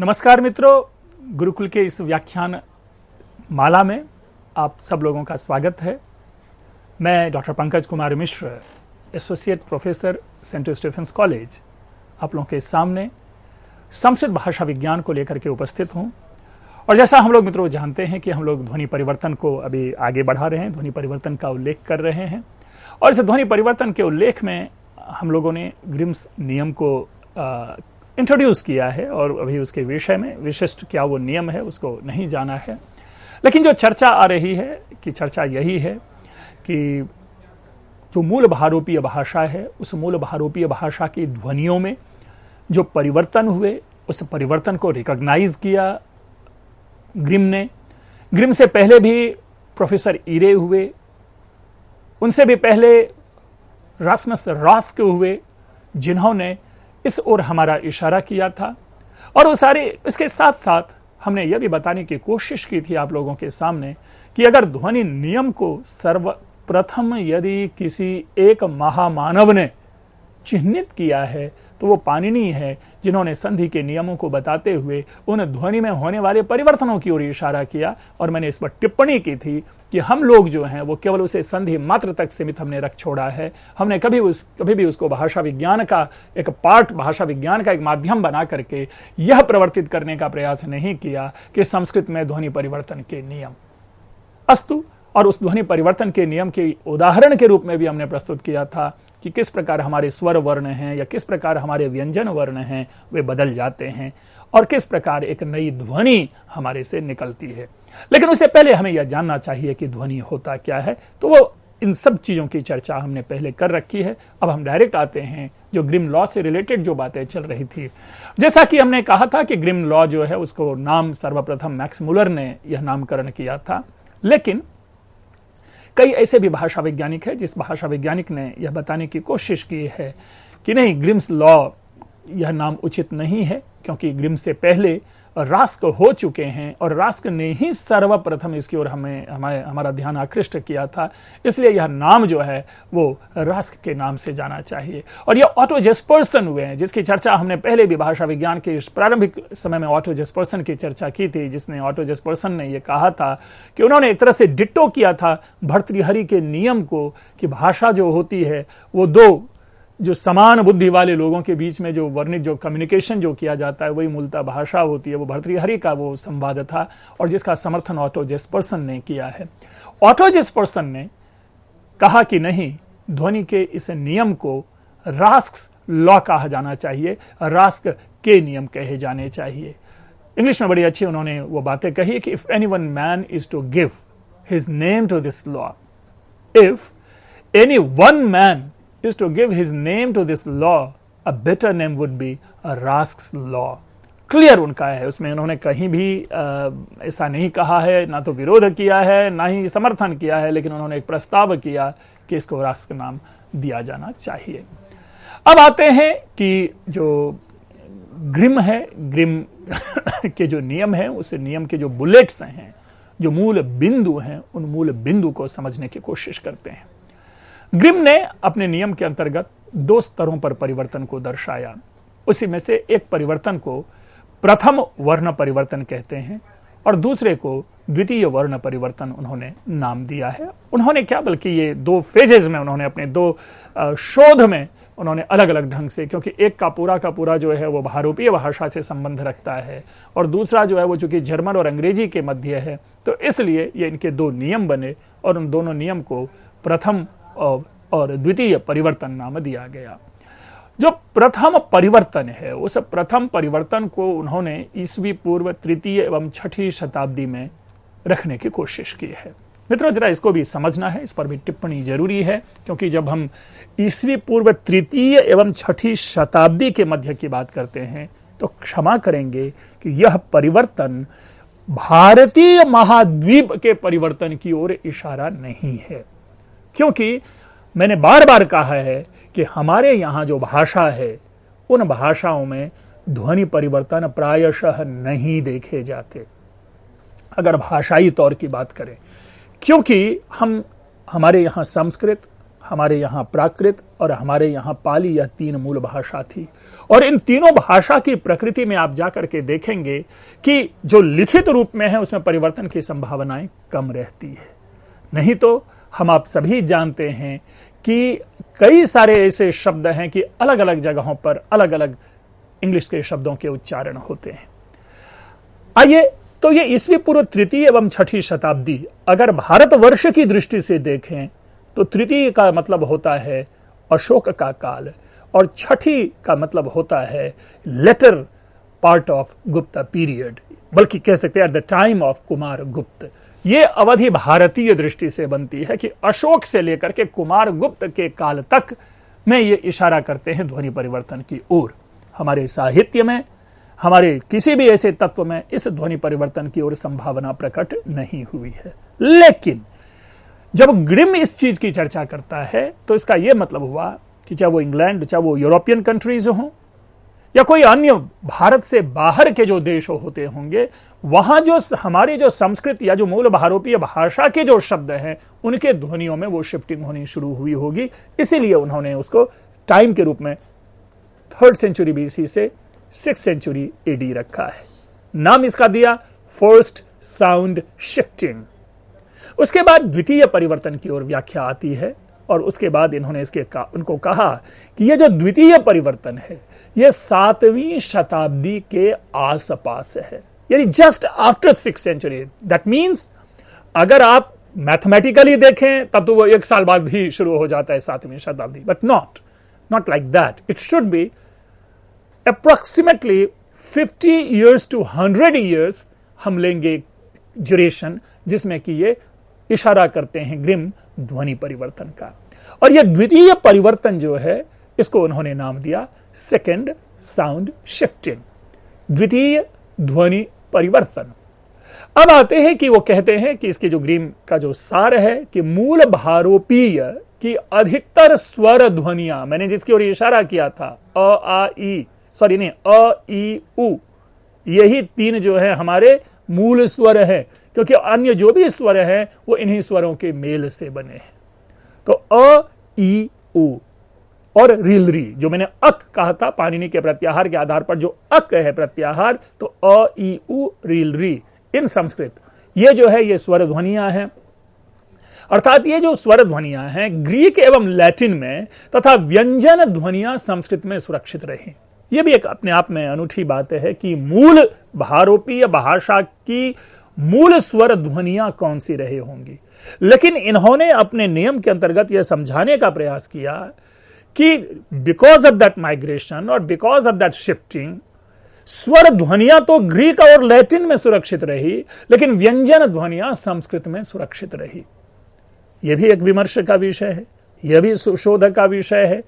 नमस्कार मित्रों, गुरुकुल के इस व्याख्यान माला में आप सब लोगों का स्वागत है। मैं doctor Pankaj Kumar Mishra, associate professor Saint Stephen's College, आप लोगों के सामने संस्कृत भाषा विज्ञान को लेकर के उपस्थित हूं। और जैसा हम लोग मित्रों जानते हैं कि हम लोग ध्वनि परिवर्तन को अभी आगे बढ़ा रहे हैं, ध्वनि परिवर्तन का उल्लेख कर रहे हैं। और इस ध्वनि परिवर्तन के उल्लेख में हम लोगों ने ग्रिम्स नियम को इंट्रोड्यूस किया है और अभी उसके विषय में विशिष्ट क्या वो नियम है उसको नहीं जाना है। लेकिन जो चर्चा आ रही है कि चर्चा यही है कि जो मूल भारोपीय भाषा है, उस मूल भारोपीय भाषा की ध्वनियों में जो परिवर्तन हुए, उस परिवर्तन को रिकॉग्नाइज किया ग्रिम ने। ग्रिम से पहले भी प्रोफेसर ईरे हुए, उनसे भी पहले रास्मस रॉस्क हुए, जिन्होंने इस ओर हमारा इशारा किया था। और वो सारे इसके साथ साथ हमने यह भी बताने की कोशिश की थी आप लोगों के सामने कि अगर ध्वनि नियम को सर्वप्रथम यदि किसी एक महामानव ने चिन्हित किया है तो वो पाणिनि है, जिन्होंने संधि के नियमों को बताते हुए उन ध्वनि में होने वाले परिवर्तनों की ओर इशारा किया। और मैंने इस पर टिप्पणी की थी कि हम लोग जो हैं वो केवल उसे संधि मात्र तक सीमित हमने रख छोड़ा है। हमने कभी भी उसको भाषा विज्ञान का एक पार्ट, भाषा विज्ञान का एक माध्यम बना करके यह प्रवर्तित करने का प्रयास नहीं किया कि संस्कृत में ध्वनि परिवर्तन के नियम अस्तु। और उस ध्वनि परिवर्तन के नियम के उदाहरण के रूप में भी हमने प्रस्तुत किया था कि किस प्रकार हमारे स्वर वर्ण हैं या किस प्रकार हमारे व्यंजन वर्ण हैं वे बदल जाते हैं और किस प्रकार एक नई ध्वनि हमारे से निकलती है। लेकिन उससे पहले हमें यह जानना चाहिए कि ध्वनि होता क्या है, तो वो इन सब चीजों की चर्चा हमने पहले कर रखी है। अब हम डायरेक्ट आते हैं जो ग्रिम लॉ से रिलेटेड जो बातें चल रही थी। जैसा कि हमने कहा था कि ग्रिम लॉ जो है उसको नाम सर्वप्रथम मैक्स मुलर ने यह नामकरण किया था। लेकिन कई ऐसे भी भाषा वैज्ञानिक है जिस भाषा वैज्ञानिक ने यह बताने की कोशिश की है कि नहीं, ग्रिम्स लॉ यह नाम उचित नहीं है, क्योंकि ग्रिम से पहले रास्क हो चुके हैं और रास्क ने ही सर्वप्रथम इसकी ओर हमारा ध्यान आकृष्ट किया था। इसलिए यह नाम जो है वो रास्क के नाम से जाना चाहिए। और यह ऑटो जेस्पर्सन हुए हैं, जिसकी चर्चा हमने पहले भी भाषा विज्ञान के प्रारंभिक समय में ऑटो जेस्पर्सन की चर्चा की थी, जिसने ऑटो जेस्पर्सन ने यह कहा था कि उन्होंने एक तरह से डिट्टो किया था भर्तृहरि के नियम को कि भाषा जो होती है वो दो जो समान बुद्धि वाले लोगों के बीच में जो वर्णित जो कम्युनिकेशन जो किया जाता है वही मूलतः भाषा होती है। वो भर्तृहरि का वो संवाद था और जिसका समर्थन ऑटो जेस्पर्सन ने किया है। ऑटो जेस्पर्सन ने कहा कि नहीं, ध्वनि के इस नियम को रास्क लॉ कहा जाना चाहिए, रास्क के नियम कहे जाने चाहिए। इंग्लिश में बड़ी अच्छी उन्होंने वो बातें कही कि if any one man is to give his name to this law, if any one man is to give his name to this law, a better name would be a Rask's law. Clear उनका है, उसमें उन्होंने कहीं भी ऐसा नहीं कहा है, ना तो विरोध किया है ना ही समर्थन किया है, लेकिन उन्होंने एक प्रस्ताव किया कि इसको रास्क नाम दिया जाना चाहिए। अब आते हैं कि जो ग्रिम है, ग्रिम के जो नियम है, उस नियम के जो बुलेट्स हैं, जो मूल बिंदु हैं, उन मूल बिंदु को समझने की कोशिश करते हैं। ग्रिम ने अपने नियम के अंतर्गत दो स्तरों पर परिवर्तन को दर्शाया। उसी में से एक परिवर्तन को प्रथम वर्ण परिवर्तन कहते हैं और दूसरे को द्वितीय वर्ण परिवर्तन उन्होंने नाम दिया है। उन्होंने क्या, बल्कि ये दो फेजेस में उन्होंने अपने दो शोध में उन्होंने अलग अलग ढंग से, क्योंकि एक का पूरा जो है वो भारोपीय भाषा से संबंध रखता है और दूसरा जो है वो चूंकि जर्मन और अंग्रेजी के मध्य है, तो इसलिए ये इनके दो नियम बने और उन दोनों नियम को प्रथम और द्वितीय परिवर्तन नाम दिया गया। जो प्रथम परिवर्तन है, उस प्रथम परिवर्तन को उन्होंने ईसवी पूर्व तृतीय एवं छठी शताब्दी में रखने की कोशिश की है। मित्रों, जरा इसको भी समझना है, इस पर भी टिप्पणी जरूरी है, क्योंकि जब हम ईसवी पूर्व तृतीय एवं छठी शताब्दी के मध्य की बात करते हैं तो क्षमा करेंगे कि यह परिवर्तन भारतीय महाद्वीप के परिवर्तन की ओर इशारा नहीं है। क्योंकि मैंने बार बार कहा है कि हमारे यहाँ जो भाषा है उन भाषाओं में ध्वनि परिवर्तन प्रायशः नहीं देखे जाते, अगर भाषाई तौर की बात करें, क्योंकि हमारे यहाँ संस्कृत, हमारे यहाँ प्राकृत और हमारे यहाँ पाली, यह 3 मूल भाषा थी। और इन तीनों भाषा की प्रकृति में आप जाकर के देखेंगे कि जो लिखित रूप में है उसमें परिवर्तन की संभावनाएं कम रहती है। नहीं तो हम आप सभी जानते हैं कि कई सारे ऐसे शब्द हैं कि अलग अलग जगहों पर अलग अलग इंग्लिश के शब्दों के उच्चारण होते हैं। आइए, तो ये ईस्वी पूर्व 3वीं एवं 6ठी शताब्दी अगर भारतवर्ष की दृष्टि से देखें तो 3वीं का मतलब होता है अशोक का काल और 6ठी का मतलब होता है later part of Gupta period, बल्कि कह सकते हैं at the time of Kumar Gupta. ये अवधि भारतीय दृष्टि से बनती है कि अशोक से लेकर के कुमार गुप्त के काल तक में ये इशारा करते हैं ध्वनि परिवर्तन की ओर। हमारे साहित्य में, हमारे किसी भी ऐसे तत्व में इस ध्वनि परिवर्तन की ओर संभावना प्रकट नहीं हुई है। लेकिन जब ग्रिम इस चीज की चर्चा करता है तो इसका यह मतलब हुआ कि चाहे वो इंग्लैंड, चाहे वो यूरोपियन कंट्रीज हों या कोई अन्य भारत से बाहर के जो देश होते होंगे, वहां जो हमारी जो संस्कृत या जो मूल भारतीय भाषा के जो शब्द हैं उनके ध्वनियों में वो शिफ्टिंग होनी शुरू हुई होगी। इसीलिए उन्होंने उसको टाइम के रूप में 3rd सेंचुरी BC से 6th सेंचुरी AD रखा है। नाम इसका दिया फर्स्ट साउंड शिफ्टिंग। उसके बाद द्वितीय परिवर्तन की ओर व्याख्या आती है और उसके बाद इन्होंने उनको कहा कि यह जो द्वितीय परिवर्तन है यह 7वीं शताब्दी के आसपास है, यानी just after 6th century. That means अगर आप मैथमेटिकली देखें तब तो वो 1 साल बाद भी शुरू हो जाता है 7वीं शताब्दी, but not like that. It should be approximately 50 years to 100 years हम लेंगे ड्यूरेशन, जिसमें कि ये इशारा करते हैं ग्रिम ध्वनि परिवर्तन का। और यह द्वितीय परिवर्तन जो है इसको उन्होंने नाम दिया सेकेंड साउंड शिफ्टिंग, द्वितीय ध्वनि परिवर्तन। अब आते हैं कि वो कहते हैं कि इसके जो ग्रिम का जो सार है कि मूल भारोपीय की अधिकतर स्वर ध्वनियां, मैंने जिसकी ओर इशारा किया था अ ई उ, यही 3 जो है हमारे मूल स्वर है, क्योंकि अन्य जो भी स्वर हैं वो इन्हीं स्वरों के मेल से बने हैं। तो अ ई उ और रील री, जो मैंने अक कहा था पाणिनि के प्रत्याहार के आधार पर, जो अक है प्रत्याहार, तो अ ई उ रील री इन संस्कृत ये जो है ये स्वर ध्वनियां हैं। अर्थात ये जो स्वर ध्वनियां हैं ग्रीक एवं लैटिन में तथा व्यंजन ध्वनियां संस्कृत में सुरक्षित रही। यह भी एक अपने आप में अनूठी बात है कि मूल भारोपीय भाषा की मूल स्वर ध्वनियां कौन सी रही होंगी, लेकिन इन्होंने अपने नियम के अंतर्गत यह समझाने का प्रयास किया कि बिकॉज ऑफ दैट माइग्रेशन और बिकॉज ऑफ दैट शिफ्टिंग स्वर ध्वनियां तो ग्रीक और लैटिन में सुरक्षित रही, लेकिन व्यंजन ध्वनियां संस्कृत में सुरक्षित रही। यह भी एक विमर्श का विषय है, यह भी शोध का विषय है।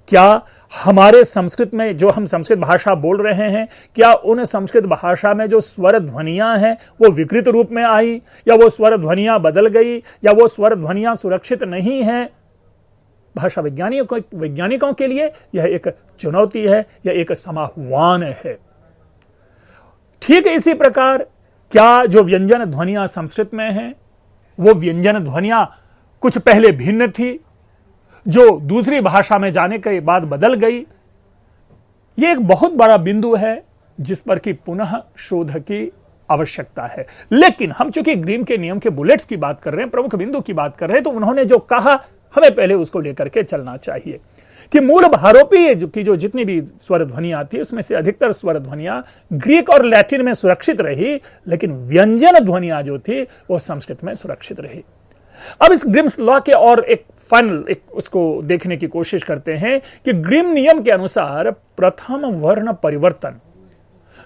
क्या हमारे संस्कृत में जो हम संस्कृत भाषा बोल रहे हैं, क्या उन संस्कृत भाषा में जो स्वर ध्वनियां हैं वो विकृत रूप में आई, या वो स्वर ध्वनियां बदल गई, या वो स्वर ध्वनियां सुरक्षित नहीं है? भाषा वैज्ञानिकों के लिए यह एक चुनौती है, यह एक समाह्वान है। ठीक इसी प्रकार क्या जो व्यंजन ध्वनियां संस्कृत में हैं वो व्यंजन ध्वनियां कुछ पहले भिन्न थी जो दूसरी भाषा में जाने के बाद बदल गई? यह एक बहुत बड़ा बिंदु है जिस पर कि पुनः शोध की आवश्यकता है। लेकिन हम चूंकि ग्रीम के नियम के बुलेट्स की बात कर रहे हैं, प्रमुख बिंदु की बात कर रहे हैं, तो उन्होंने जो कहा हमें पहले उसको लेकर के चलना चाहिए कि मूल भारोपीय की जो जितनी भी स्वर ध्वनियां थी उसमें से अधिकतर स्वर ध्वनियां ग्रीक और लैटिन में सुरक्षित रही, लेकिन व्यंजन ध्वनियां जो थी वो संस्कृत में सुरक्षित रही। अब इस ग्रिम्स लॉ के और एक फाइनल उसको देखने की कोशिश करते हैं कि ग्रिम नियम के अनुसार प्रथम वर्ण परिवर्तन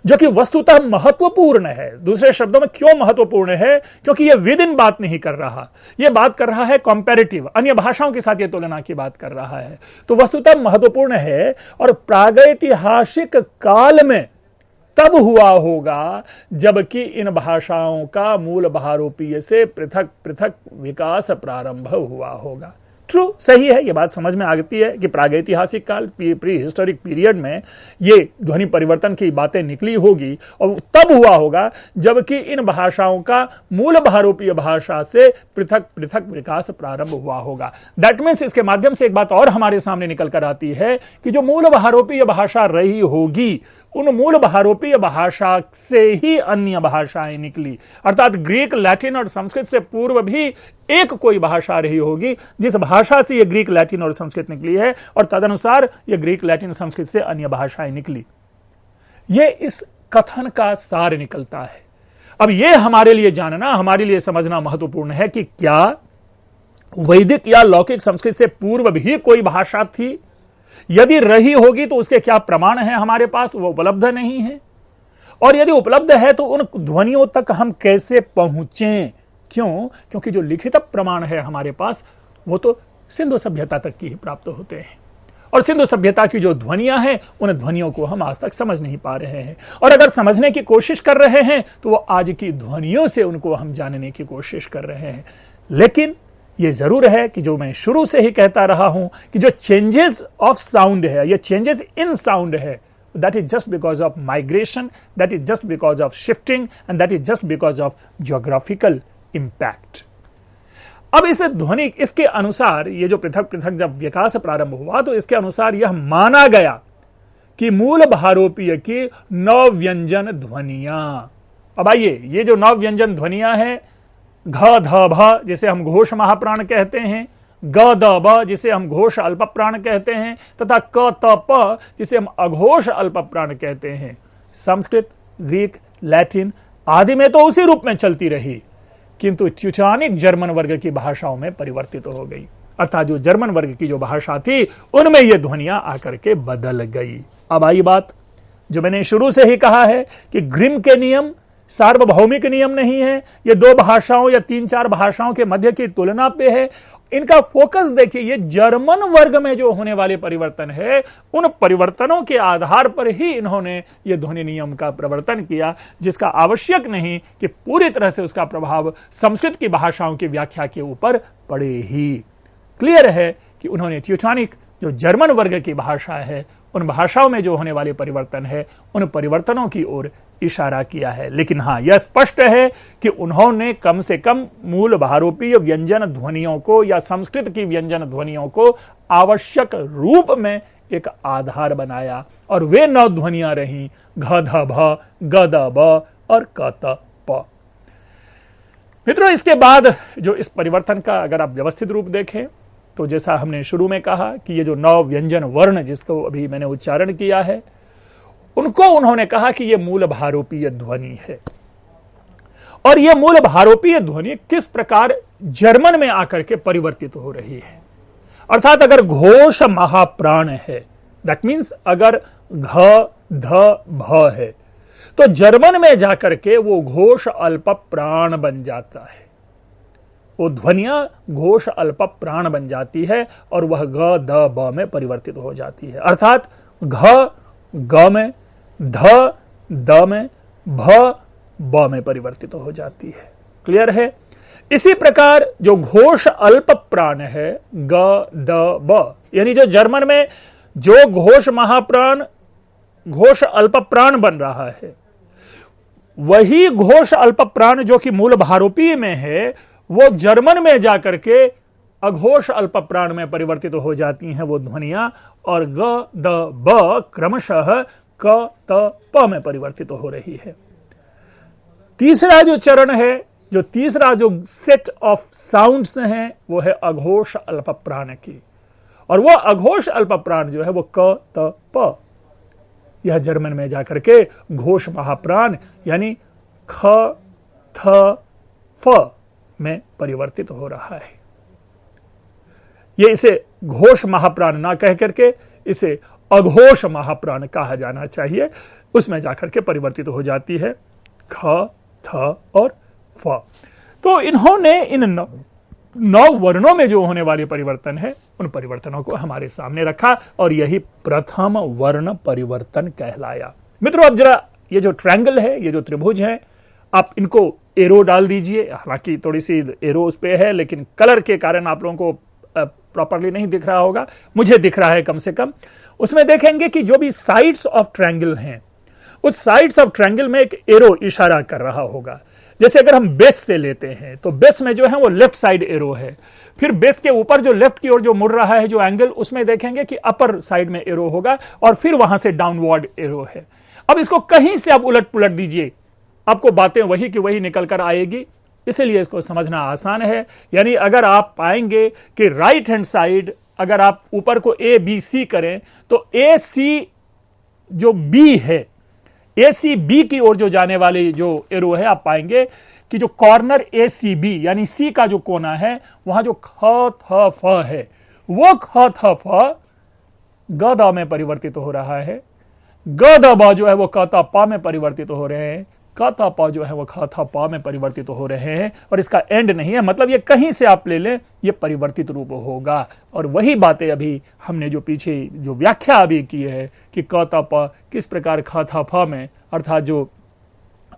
जो कि वस्तुतः महत्वपूर्ण है, दूसरे शब्दों में क्यों महत्वपूर्ण है, क्योंकि यह विद इन बात नहीं कर रहा, यह बात कर रहा है कंपैरेटिव, अन्य भाषाओं के साथ यह तुलना की बात कर रहा है, तो वस्तुतः महत्वपूर्ण है। और प्रागैतिहासिक काल में तब हुआ होगा जबकि इन भाषाओं का मूल भारोपीय से पृथक पृथक विकास प्रारंभ हुआ होगा। ट्रू, सही है, ये बात समझ में आती है कि प्रागैतिहासिक काल, प्री हिस्टोरिक पीरियड में ये ध्वनि परिवर्तन की बातें निकली होगी और तब हुआ होगा जबकि इन भाषाओं का मूल भारोपीय भाषा से पृथक पृथक विकास प्रारंभ हुआ होगा। दैट मीन्स इसके माध्यम से एक बात और हमारे सामने निकल कर आती है कि जो मूल भारोपीय भाषा रही होगी उन मूल भारोपीय भाषा से ही अन्य भाषाएं निकली, अर्थात ग्रीक, लैटिन और संस्कृत से पूर्व भी एक कोई भाषा रही होगी जिस भाषा से यह ग्रीक, लैटिन और संस्कृत निकली है और तदनुसार यह ग्रीक, लैटिन, संस्कृत से अन्य भाषाएं निकली। यह इस कथन का सार निकलता है। अब यह हमारे लिए जानना, हमारे लिए समझना महत्वपूर्ण है कि क्या वैदिक या लौकिक संस्कृत से पूर्व भी कोई भाषा थी? यदि रही होगी तो उसके क्या प्रमाण हैं हमारे पास? वो उपलब्ध नहीं है। और यदि उपलब्ध है तो उन ध्वनियों तक हम कैसे पहुंचें? क्यों? क्योंकि जो लिखित प्रमाण है हमारे पास वो तो सिंधु सभ्यता तक की ही प्राप्त होते हैं और सिंधु सभ्यता की जो ध्वनियां हैं उन ध्वनियों को हम आज तक समझ नहीं पा रहे हैं, और अगर समझने की कोशिश कर रहे हैं तो वो आज की ध्वनियों से उनको हम जानने की कोशिश कर रहे हैं। लेकिन ये जरूर है कि जो मैं शुरू से ही कहता रहा हूं कि जो चेंजेस ऑफ साउंड है, ये चेंजेस इन साउंड है, that is just because of migration, that is just because of shifting and that is just because of geographical impact. अब इस ध्वनि, इसके अनुसार ये जो पृथक पृथक जब विकास प्रारंभ हुआ तो इसके अनुसार यह माना गया कि मूल भारोपीय की 9 व्यंजन ध्वनियां। अब आइए, ये जो 9 व्यंजन ध्वनियां हैं, घ ध भ जिसे हम घोष महाप्राण कहते हैं, ग द ब जिसे हम घोष अल्प प्राण कहते हैं, तथा क त प जिसे हम अघोष अल्प प्राण कहते हैं, संस्कृत, ग्रीक, लैटिन आदि में तो उसी रूप में चलती रही, किंतु ट्यूटानिक जर्मन वर्ग की भाषाओं में परिवर्तित हो गई। अर्थात जो जर्मन वर्ग की जो भाषा थी उनमें ये ध्वनियां आकर के बदल गई। अब आई बात जो मैंने शुरू से ही कहा है कि ग्रिम के नियम सार्वभौमिक नियम नहीं है, ये 2 भाषाओं या 3-4 भाषाओं के मध्य की तुलना पे है। इनका फोकस देखिए, ये जर्मन वर्ग में जो होने वाले परिवर्तन है उन परिवर्तनों के आधार पर ही इन्होंने ये ध्वनि नियम का प्रवर्तन किया, जिसका आवश्यक नहीं कि पूरी तरह से उसका प्रभाव संस्कृत की भाषाओं की व्याख्या के ऊपर पड़े ही। क्लियर है कि उन्होंने ट्यूटानिक जो जर्मन वर्ग की भाषा है उन भाषाओं में जो होने वाले परिवर्तन है उन परिवर्तनों की ओर इशारा किया है। लेकिन हां, यह स्पष्ट है कि उन्होंने कम से कम मूल भारोपीय व्यंजन ध्वनियों को या संस्कृत की व्यंजन ध्वनियों को आवश्यक रूप में एक आधार बनाया, और वे 9 ध्वनियां रहीं, घ ध भ, ग द ब और क त प। मित्रों, इसके बाद जो इस परिवर्तन का अगर आप व्यवस्थित रूप देखें तो जैसा हमने शुरू में कहा कि ये जो 9 व्यंजन वर्ण जिसको अभी मैंने उच्चारण किया है उनको उन्होंने कहा कि यह मूल भारोपीय ध्वनि है। और यह मूल भारोपीय ध्वनि किस प्रकार जर्मन में आकर के परिवर्तित हो रही है। अर्थात अगर घोष महाप्राण है, दैट मीन्स अगर घ ध भ है, तो जर्मन में जाकर के वो घोष अल्प प्राण बन जाता है, वो ध्वनियां घोष अल्प प्राण बन जाती है और वह ग द ब में परिवर्तित हो जाती है। अर्थात घ ग में, ध द में, भ ब में परिवर्तित हो जाती है। क्लियर है? इसी प्रकार जो घोष अल्प प्राण है ग द ब, यानी जो जर्मन में जो घोष महाप्राण घोष अल्प प्राण बन रहा है, वही घोष अल्प प्राण जो कि मूल भारोपीय में है वो जर्मन में जाकर के अघोष अल्प प्राण में परिवर्तित हो जाती हैं वो ध्वनियां, और ग द ब क्रमशः क त प में परिवर्तित हो रही है। तीसरा जो चरण है, जो तीसरा जो सेट ऑफ साउंड्स हैं वो है अघोष अल्प प्राण की, और वो अघोष अल्प प्राण जो है वो क त प, यह जर्मन में जाकर के घोष महाप्राण यानी ख थ फ में परिवर्तित हो रहा है। ये इसे घोष महाप्राण ना कह करके इसे अघोष महाप्राण कहा जाना चाहिए, उसमें जाकर के परिवर्तित हो जाती है ख थ और फ। तो इन्होंने इन 9 वर्णों में जो होने वाले परिवर्तन है उन परिवर्तनों को हमारे सामने रखा और यही प्रथम वर्ण परिवर्तन कहलाया। मित्रों, अब जरा ये जो ट्रायंगल है, ये जो त्रिभुज है, आप इनको एरो डाल दीजिए। हालांकि थोड़ी सी एरो उस पे है लेकिन कलर के कारण आप लोगों को प्रॉपरली नहीं दिख रहा होगा, मुझे दिख रहा है कम से कम। उसमें देखेंगे कि जो भी साइड्स ऑफ ट्रायंगल हैं, उस साइड्स ऑफ ट्रायंगल में एक एरो इशारा कर रहा होगा। जैसे अगर हम बेस से लेते हैं तो बेस में जो है वो लेफ्ट साइड एरो है, फिर बेस के ऊपर जो लेफ्ट की ओर जो मुड़ रहा है जो एंगल, उसमें देखेंगे कि अपर साइड में एरो होगा और फिर वहां से डाउनवर्ड एरो है। अब इसको कहीं से आप उलट पुलट दीजिए, आपको बातें वही की वही निकल कर आएगी, इसलिए इसको समझना आसान है। यानी अगर आप पाएंगे कि राइट हैंड साइड अगर आप ऊपर को ए बी सी करें तो ए सी जो बी है, ए सी बी की ओर जो जाने वाले जो एरो है, आप पाएंगे कि जो कॉर्नर ए सी बी यानी सी का जो कोना है, वहां जो ख थ फ है, वो ख थ फ ग द में परिवर्तित हो रहा है, ग द ब जो है वो क त प में परिवर्तित हो रहे हैं, क त प जो है वो ख थ प में परिवर्तित हो रहे हैं, और इसका एंड नहीं है, मतलब ये कहीं से आप ले लें ये परिवर्तित रूप होगा। और वही बातें अभी हमने जो पीछे जो व्याख्या अभी की है कि क त प किस प्रकार ख थ फ में, अर्थात जो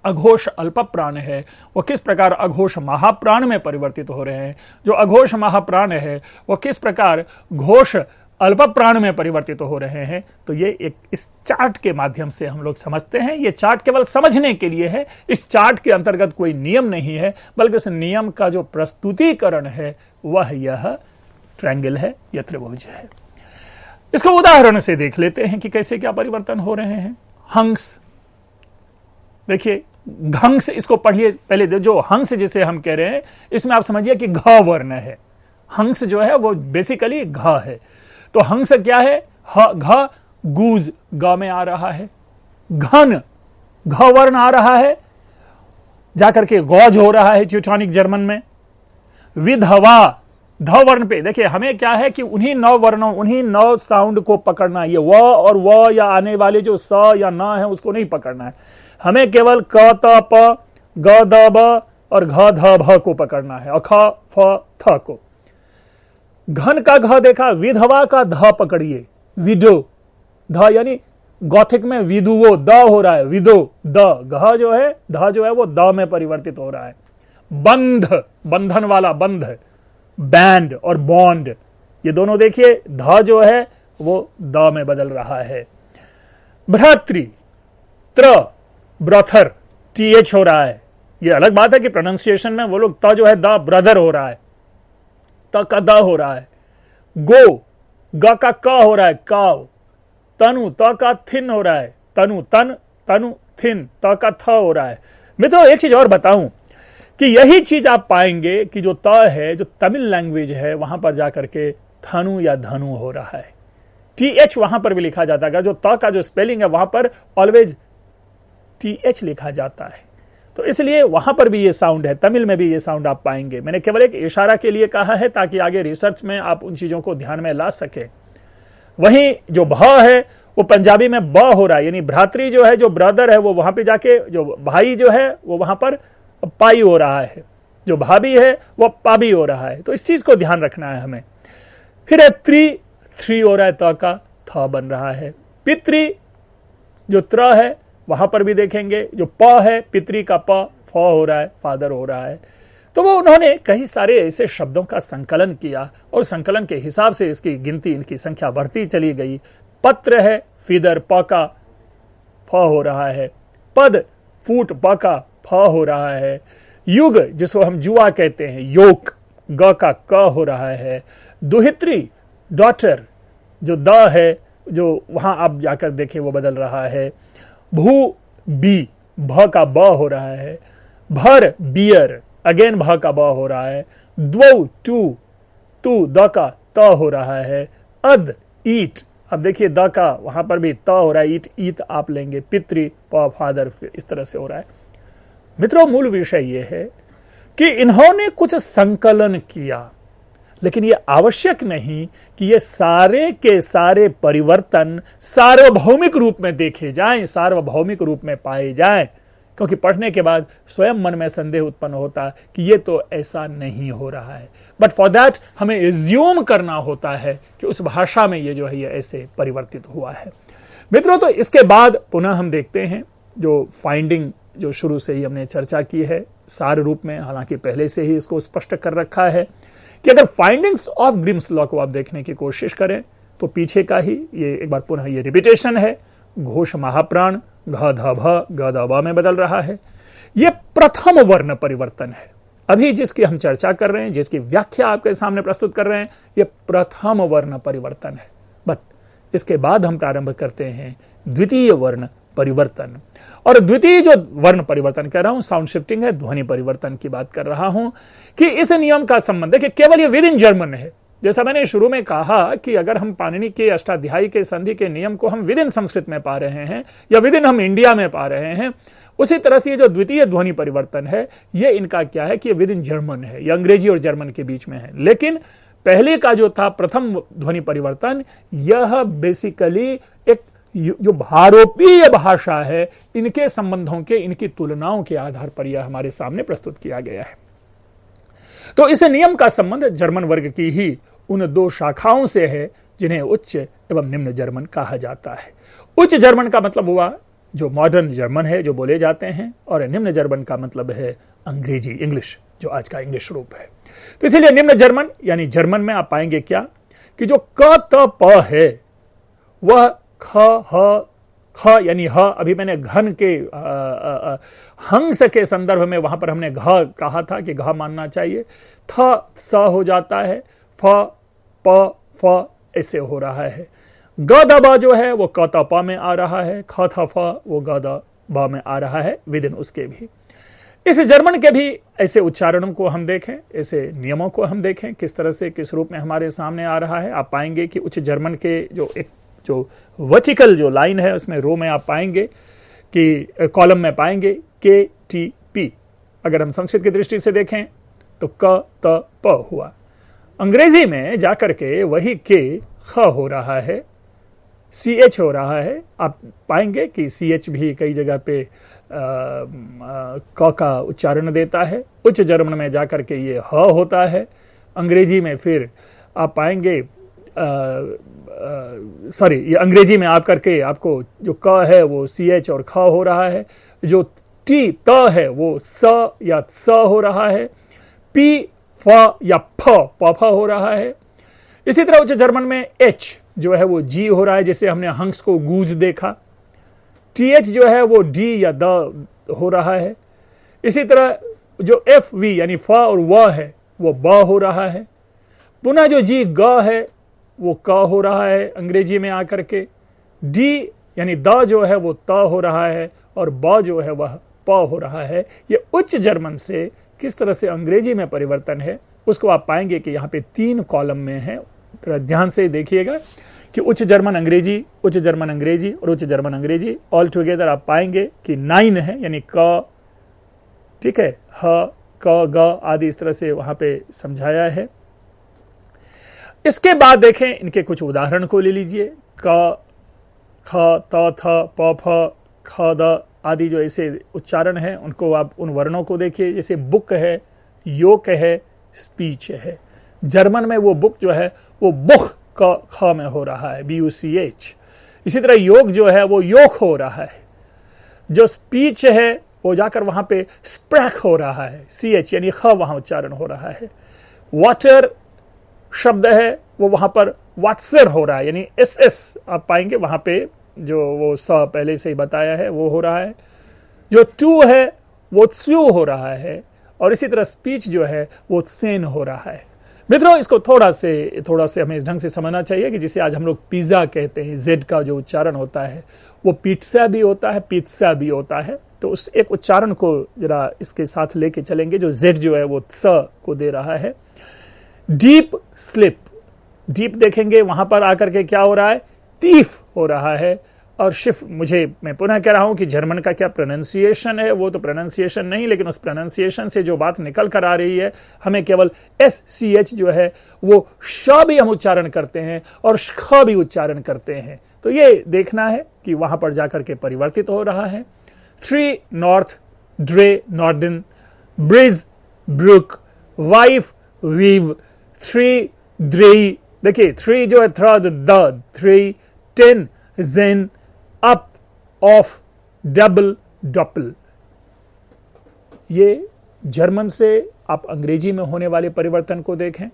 अघोष अल्प प्राण है वो किस प्रकार अघोष महाप्राण में परिवर्तित हो रहे हैं, जो अघोष महाप्राण है वो किस प्रकार घोष अल्प प्राण में परिवर्तित हो रहे हैं। तो ये एक इस चार्ट के माध्यम से हम लोग समझते हैं। ये चार्ट केवल समझने के लिए है, इस चार्ट के अंतर्गत कोई नियम नहीं है, बल्कि उस नियम का जो प्रस्तुतिकरण है वह यह ट्रायंगल है, यह त्रिभुज है। इसको उदाहरण से देख लेते हैं कि कैसे क्या परिवर्तन हो रहे हैं। हंस, देखिए हंस, इसको पढ़िए पहले। जो हंस जिसे हम कह रहे हैं, इसमें आप समझिए कि घ वर्ण है। हंस जो है वो बेसिकली घ है। तो हंस क्या है? घ, गूज ग में आ रहा है, घन घ वर्ण आ रहा है, जाकर के गौज हो रहा है ट्यूटोनिक जर्मन में। विधवा ध वर्ण पे देखिए, हमें क्या है कि उन्हीं 9 वर्णों, उन्हीं 9 साउंड को पकड़ना है। ये व और व या आने वाले जो स या न है उसको नहीं पकड़ना है, हमें केवल क त प ग द ब और घ ध भ को पकड़ना है, और ख फ थ को। घन का घ देखा, विधवा का ध पकड़िए, विडो ध यानी गौथिक में विदुवो द हो रहा है, विदो द, घ जो है ध जो है वो द में परिवर्तित हो रहा है। बंध, बंधन वाला बंध, बैंड और बॉन्ड, ये दोनों देखिए ध जो है वो द में बदल रहा है। भ्रातृ, त्र, ब्रथर, टीएच हो रहा है। ये अलग बात है कि प्रोनाउंसिएशन में वो लोग त जो है द ब्रदर हो रहा है, त का द हो रहा है। गो, ग का क हो रहा है, काव। तनु, त का थिन हो रहा है, तनु तन, तनु थिन, त का थ हो रहा है। मित्रों एक चीज और बताऊं कि यही चीज आप पाएंगे कि जो त है, जो तमिल लैंग्वेज है, वहां पर जाकर के थनु या धनु हो रहा है। टीएच वहां पर भी लिखा जाता है, जो त का जो स्पेलिंग है वहां पर ऑलवेज टीएच लिखा जाता है। तो इसलिए वहां पर भी ये साउंड है, तमिल में भी ये साउंड आप पाएंगे। मैंने केवल एक इशारा के लिए कहा है ताकि आगे रिसर्च में आप उन चीजों को ध्यान में ला सके। वहीं जो भ है वो पंजाबी में ब हो रहा है, यानी भ्रातृ जो है, जो ब्रदर है, वो वहां पे जाके, जो भाई जो है वो वहां पर पाई हो रहा है, जो भाभी है वो पाबी हो रहा है। तो इस चीज को ध्यान रखना है हमें। फिर है त्रि, थ्री हो रहा है, त का थ बन रहा है। पितृ, जो त्र है वहां पर भी देखेंगे, जो प है पितृ का प, फ हो रहा है, फादर हो रहा है। तो वो उन्होंने कई सारे ऐसे शब्दों का संकलन किया और संकलन के हिसाब से इसकी गिनती, इनकी संख्या बढ़ती चली गई। पत्र है, फिदर, प का फ हो रहा है। पद, फूट, प का फ हो रहा है। युग, जिसको हम जुआ कहते हैं, योक, ग का क हो रहा है। दुहित्री, डॉटर, जो द है, जो वहां आप जाकर देखें वो बदल रहा है। भू, बी, भ का ब हो रहा है। भर, बियर, अगेन भ का ब हो रहा है। द्वौ, टू, तू, द का त हो रहा है। अद, ईट, अब देखिए द का वहां पर भी त हो रहा है, ईट, ईत आप लेंगे। पितृ, प, फादर, इस तरह से हो रहा है। मित्रों मूल विषय यह है कि इन्होंने कुछ संकलन किया, लेकिन यह आवश्यक नहीं कि ये सारे के सारे परिवर्तन सार्वभौमिक रूप में देखे जाएं, सार्वभौमिक रूप में पाए जाएं, क्योंकि पढ़ने के बाद स्वयं मन में संदेह उत्पन्न होता कि ये तो ऐसा नहीं हो रहा है। बट फॉर दैट हमें एज्यूम करना होता है कि उस भाषा में ये जो है ये ऐसे परिवर्तित हुआ है। मित्रों तो इसके बाद पुनः हम देखते हैं जो फाइंडिंग, जो शुरू से ही हमने चर्चा की है सार रूप में, हालांकि पहले से ही इसको स्पष्ट कर रखा है कि अगर फाइंडिंग्स ऑफ ग्रिम्स लॉ को आप देखने की कोशिश करें तो पीछे का ही ये एक बार पुनः ये रिपीटेशन है। घोष महाप्राण घ ध भ ग द ब में बदल रहा है। ये प्रथम वर्ण परिवर्तन है। अभी जिसकी हम चर्चा कर रहे हैं, जिसकी व्याख्या आपके सामने प्रस्तुत कर रहे हैं, ये प्रथम वर्ण परिवर्तन है। बट इसके बाद हम प्रारंभ करते हैं द्वितीय वर्ण परिवर्तन। और द्वितीय जो वर्ण परिवर्तन कह रहा हूं, साउंड शिफ्टिंग है, ध्वनि परिवर्तन की बात कर रहा हूं कि इस नियम का संबंध है कि केवल ये विद इन जर्मन है। जैसा मैंने शुरू में कहा कि अगर हम पाणिनि के अष्टाध्यायी के संधि के नियम को हम विद इन संस्कृत में पा रहे हैं या विद इन हम इंडिया में पा रहे हैं, उसी तरह से ये जो द्वितीय ध्वनि परिवर्तन है, ये इनका क्या है कि विद इन जर्मन है, ये अंग्रेजी और जर्मन के बीच में है। लेकिन पहले का जो था प्रथम ध्वनि परिवर्तन, यह बेसिकली एक जो भारोपीय भाषा है, इनके संबंधों के, इनकी तुलनाओं के आधार पर यह हमारे सामने प्रस्तुत किया गया है। तो इस नियम का संबंध जर्मन वर्ग की ही उन दो शाखाओं से है जिन्हें उच्च एवं निम्न जर्मन कहा जाता है। उच्च जर्मन का मतलब हुआ जो मॉडर्न जर्मन है, जो बोले जाते हैं, और निम्न जर्मन का मतलब है अंग्रेजी, इंग्लिश, जो आज का इंग्लिश रूप है। तो इसीलिए निम्न जर्मन यानी जर्मन में आप पाएंगे क्या कि जो क त प है वह ख ह ख यानी ह, अभी मैंने घन के हंस के संदर्भ में वहां पर हमने घ कहा था कि घ मानना चाहिए, थ स हो जाता है, फ प फ ऐसे हो रहा है। ग द ब जो है वो क त प में आ रहा है, ख थ फ वो ग द ब में आ रहा है, विद इन उसके भी। इस जर्मन के भी ऐसे उच्चारणों को हम देखें, ऐसे नियमों को हम देखें किस तरह से, किस रूप में हमारे सामने आ रहा है। आप पाएंगे कि उच्च जर्मन के जो वर्टिकल जो लाइन है उसमें रो में आप पाएंगे कि कॉलम में पाएंगे के टी पी। अगर हम संस्कृत की दृष्टि से देखें तो क त प हुआ। अंग्रेजी में जाकर के वही के ख हो रहा है, सी एच हो रहा है। आप पाएंगे कि सी एच भी कई जगह पे क का उच्चारण देता है। उच्च जर्मन में जाकर के ये ह होता है। अंग्रेजी में फिर आप पाएंगे ये अंग्रेजी में आप करके आपको जो क है वो सी एच और ख हो रहा है, जो टी त है वो स या स हो रहा है, पी फ या फ प फ हो रहा है। इसी तरह उच्च जर्मन में एच जो है वो जी हो रहा है, जैसे हमने हंस को गूज देखा। टी एच जो है वो डी या द हो रहा है। इसी तरह जो एफ वी यानी फ और व है वो ब हो रहा है। पुनः जो जी ग है वो क हो रहा है अंग्रेजी में आकर के। डी यानी द जो है वो त हो रहा है और ब जो है वह प हो रहा है। ये उच्च जर्मन से किस तरह से अंग्रेजी में परिवर्तन है उसको आप पाएंगे कि यहाँ पे 3 कॉलम में है। थोड़ा ध्यान से देखिएगा कि उच्च जर्मन अंग्रेजी, उच्च जर्मन अंग्रेजी और उच्च जर्मन अंग्रेजी ऑल टुगेदर आप पाएंगे कि 9 है, यानी क, ठीक है, ह क ग आदि इस तरह से वहां पे समझाया है। इसके बाद देखें इनके कुछ उदाहरण को ले लीजिए। क ख त थ प फ ख द आदि जो ऐसे उच्चारण हैं उनको आप उन वर्णों को देखिए। जैसे बुक है, योक है, स्पीच है। जर्मन में वो बुक जो है वो बुख क ख में हो रहा है, BUCH। इसी तरह योग जो है वो योक हो रहा है। जो स्पीच है वो जाकर वहां पे स्प्रैक हो रहा है, CH यानी ख वहां उच्चारण हो रहा है। वाटर शब्द है वो वहां पर वाट्सर हो रहा है, यानी SS आप पाएंगे वहां पे जो वो स पहले से ही बताया है वो हो रहा है। जो टू है वो त्स्यू हो रहा है और इसी तरह स्पीच जो है वो सेन हो रहा है। मित्रों, इसको थोड़ा से हमें इस ढंग से समझना चाहिए कि जिसे आज हम लोग पिज्जा कहते हैं, जेड का जो उच्चारण होता है वो पिट्सा भी होता है, पिज्जा भी होता है। तो उस एक उच्चारण को जरा इसके साथ लेके चलेंगे। जो जेड जो है वो स को दे रहा है। डीप स्लिप, डीप देखेंगे वहां पर आकर के क्या हो रहा है, तीफ हो रहा है। और शिफ, मैं पुनः कह रहा हूं कि जर्मन का क्या प्रोनाउंसिएशन है, वो तो प्रोनाउंसिएशन नहीं, लेकिन उस प्रोनाउंसिएशन से जो बात निकल कर आ रही है, हमें केवल SCH जो है वो श भी हम उच्चारण करते हैं और ख भी उच्चारण करते हैं। तो ये देखना है कि वहां पर जाकर के परिवर्तित हो रहा है। 3 नॉर्थ, ड्रे नॉर्दर्न, ब्रिज ब्रुक, वाइफ वीव, 3 ड्रेई, देखिए 3 जो है थ्रड द, 3 10 जेन, अप ऑफ, डबल डॉपल। ये जर्मन से आप अंग्रेजी में होने वाले परिवर्तन को देखें।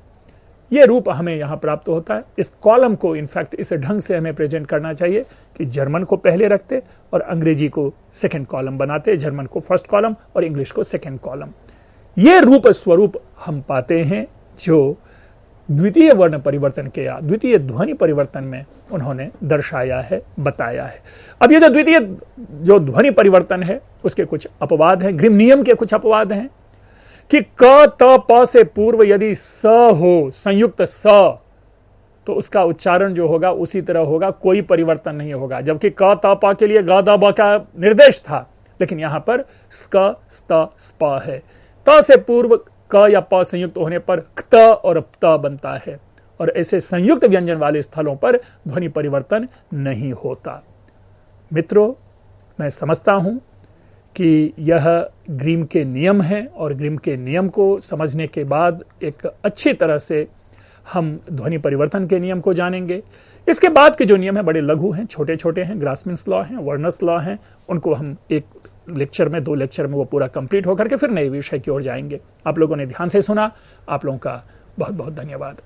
ये रूप हमें यहां प्राप्त होता है। इस कॉलम को इनफैक्ट इस ढंग से हमें प्रेजेंट करना चाहिए कि जर्मन को पहले रखते और अंग्रेजी को सेकंड कॉलम बनाते, जर्मन को फर्स्ट कॉलम और इंग्लिश को सेकंड कॉलम। ये रूप स्वरूप हम पाते हैं जो द्वितीय वर्ण परिवर्तन के या द्वितीय ध्वनि परिवर्तन में उन्होंने दर्शाया है, बताया है। अब ये जो द्वितीय जो ध्वनि परिवर्तन है उसके कुछ अपवाद हैं, ग्रिम नियम के कुछ अपवाद हैं कि क त प से पूर्व यदि स हो, संयुक्त स, तो उसका उच्चारण जो होगा उसी तरह होगा, कोई परिवर्तन नहीं होगा। जबकि क त प के लिए ग द ब का निर्देश था, लेकिन यहां पर स्क स्त स्प है। त से पूर्व क या प संयुक्त होने पर क्त और pt बनता है, और ऐसे संयुक्त व्यंजन वाले स्थलों पर ध्वनि परिवर्तन नहीं होता। मित्रों, मैं समझता हूं कि यह ग्रीम के नियम हैं, और ग्रीम के नियम को समझने के बाद एक अच्छी तरह से हम ध्वनि परिवर्तन के नियम को जानेंगे। इसके बाद के जो नियम हैं बड़े लघु हैं, छोटे छोटे हैं, ग्रासमैन्स लॉ हैं, वर्नर्स लॉ हैं, उनको हम एक लेक्चर में, 2 लेक्चर में वो पूरा कंप्लीट होकर के फिर नए विषय की ओर जाएंगे। आप लोगों ने ध्यान से सुना, आप लोगों का बहुत बहुत धन्यवाद।